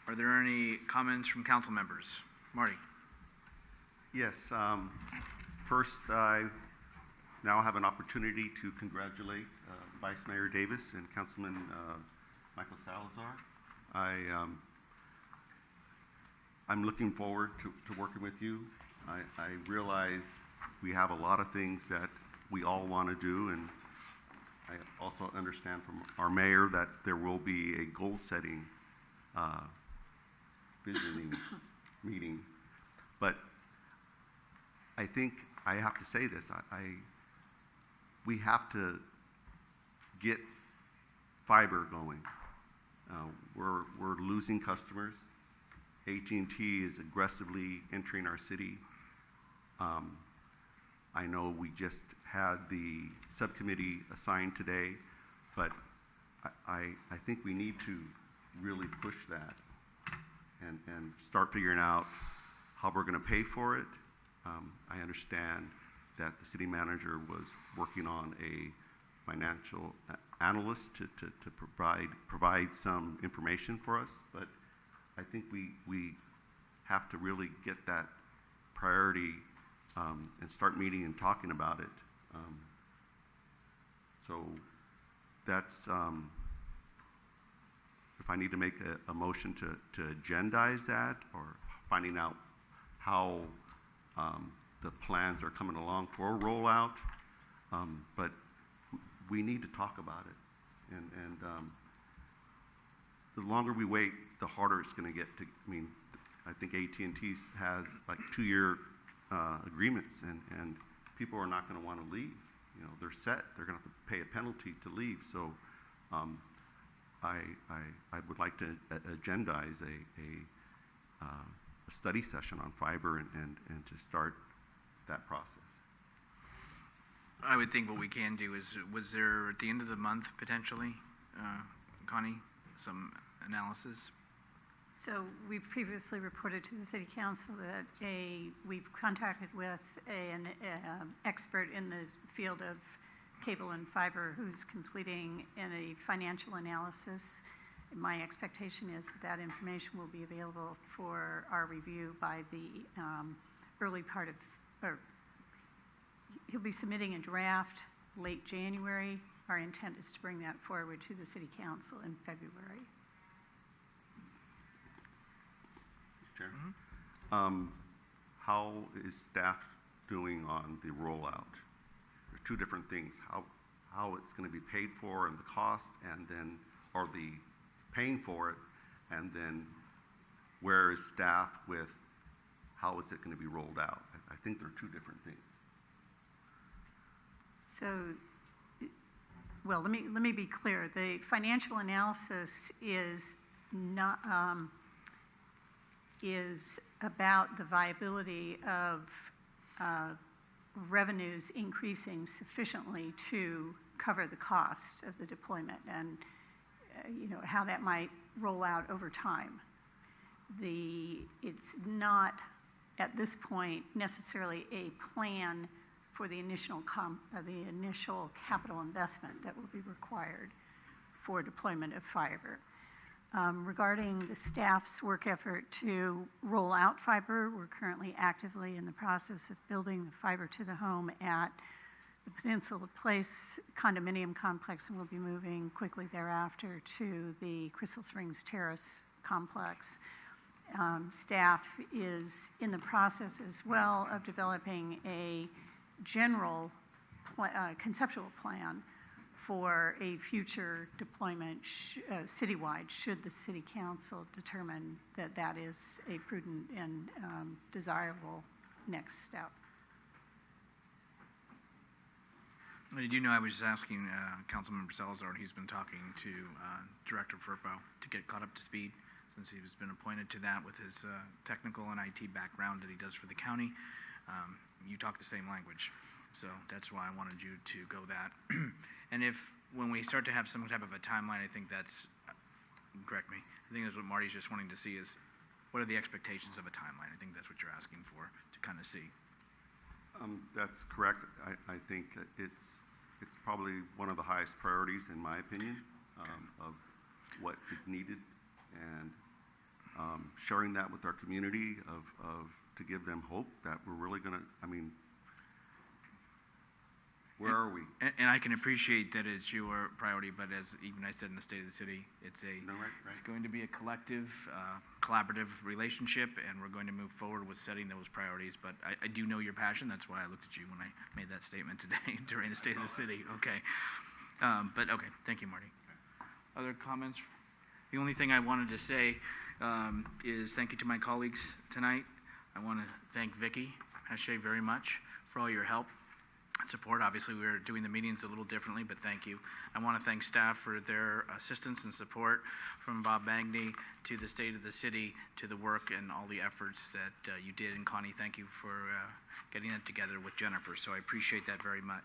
Are there any comments from council members? Marty? Yes. First, I now have an opportunity to congratulate Vice Mayor Davis and Councilman Michael Salazar. I'm looking forward to working with you. I realize we have a lot of things that we all want to do, and I also understand from our mayor that there will be a goal-setting visioning meeting. But I think I have to say this. We have to get fiber going. We're losing customers. AT&T is aggressively entering our city. I know we just had the subcommittee assigned today, but I think we need to really push that and start figuring out how we're going to pay for it. I understand that the city manager was working on a financial analyst to provide some information for us, but I think we have to really get that priority and start meeting and talking about it. So that's, if I need to make a motion to agendize that, or finding out how the plans are coming along for a rollout, but we need to talk about it. And the longer we wait, the harder it's going to get to. I mean, I think AT&T has like 2-year agreements, and people are not going to want to leave. You know, they're set. They're going to have to pay a penalty to leave. So I would like to agendize a study session on fiber and to start that process. I would think what we can do is, was there at the end of the month potentially, Connie, some analysis? So we've previously reported to the City Council that we've contacted with an expert in the field of cable and fiber who's completing a financial analysis. My expectation is that information will be available for our review by the early part of, or he'll be submitting a draft late January. Our intent is to bring that forward to the City Council in February. Chair. How is staff doing on the rollout? There's two different things. How it's going to be paid for and the cost, and then are the paying for it, and then where is staff with how is it going to be rolled out? I think they're two different things. So, well, let me be clear. The financial analysis is not is about the viability of revenues increasing sufficiently to cover the cost of the deployment, and you know, how that might roll out over time. It's not at this point necessarily a plan for the initial capital investment that will be required for deployment of fiber. Regarding the staff's work effort to roll out fiber, we're currently actively in the process of building the fiber to the home at the Peninsula Place condominium complex, and we'll be moving quickly thereafter to the Crystal Springs Terrace complex. Staff is in the process as well of developing a general conceptual plan for a future deployment citywide, should the City Council determine that that is a prudent and desirable next step. I do know I was just asking Councilmember Salazar, and he's been talking to Director Firpo to get caught up to speed, since he's been appointed to that with his technical and IT background that he does for the county. You talk the same language, so that's why I wanted you to go that. And when we start to have some type of a timeline, I think that's, correct me, I think that's what Marty's just wanting to see is, what are the expectations of a timeline? I think that's what you're asking for, to kind of see. That's correct. I think it's probably one of the highest priorities, in my opinion, of what is needed. And sharing that with our community to give them hope that we're really going to, I mean, where are we? And I can appreciate that it's your priority, but as even I said in the State of the City, it's No, right. it's going to be a collective, collaborative relationship, and we're going to move forward with setting those priorities. But I do know your passion. That's why I looked at you when I made that statement today during the State of the City. Okay. But okay, thank you, Marty. Other comments? The only thing I wanted to say is thank you to my colleagues tonight. I want to thank Vicki Hache very much for all your help and support. Obviously, we were doing the meetings a little differently, but thank you. I want to thank staff for their assistance and support, from Bob Bagney to the State of the City to the work and all the efforts that you did. And Connie, thank you for getting it together with Jennifer. So I appreciate that very much.